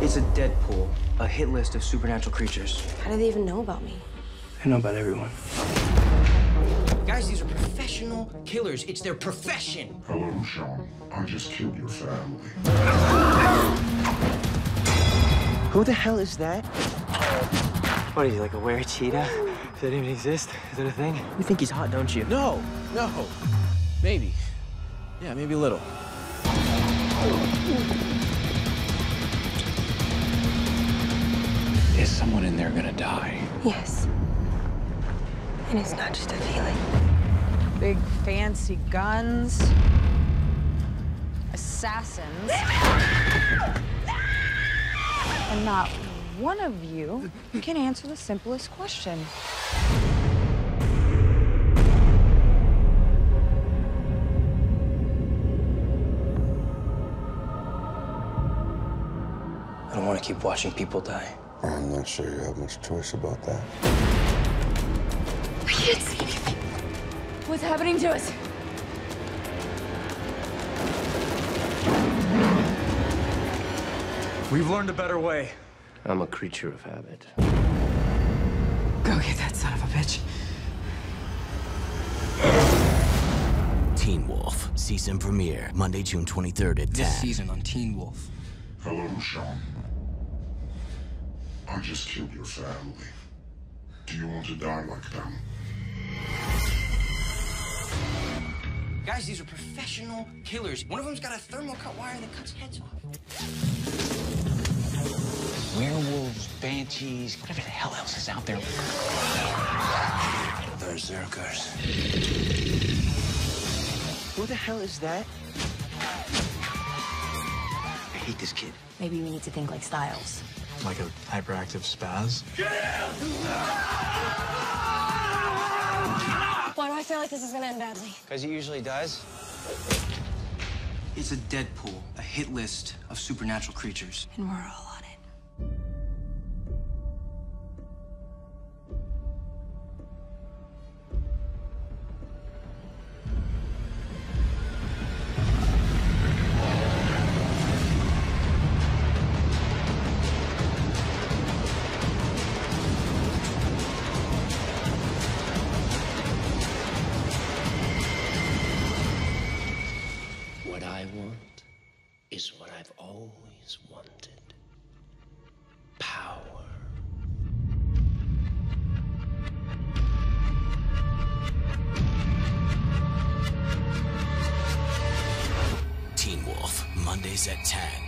It's a dead pool, a hit list of supernatural creatures. How do they even know about me? I know about everyone. Guys, these are professional killers. It's their profession. Hello, Sean. I just killed your family. Who the hell is that? What are you, like a were-cheetah? Does that even exist? Is that a thing? You think he's hot, don't you? No. Maybe. Yeah, maybe a little. Is someone in there gonna die? Yes. And it's not just a feeling. Big fancy guns. Assassins. And not one of you can answer the simplest question. I don't want to keep watching people die. I'm not sure you have much choice about that. I can't see anything. What's happening to us? We've learned a better way. I'm a creature of habit. Go get that son of a bitch. Teen Wolf, season premiere, Monday, June 23rd at 10. This season on Teen Wolf. Hello, Sean. I just killed your family. Do you want to die like them? Guys, these are professional killers. One of them's got a thermocut wire that cuts heads off. Werewolves, banshees, whatever the hell else is out there. Berserkers. Who the hell is that? I hate this kid. Maybe we need to think like Stiles. Like a hyperactive spaz? Why do I feel like this is gonna end badly? Because it usually does. It's a dead pool, a hit list of supernatural creatures. And we're all on it. What I want is what I've always wanted. Power. Teen Wolf, Mondays at 10.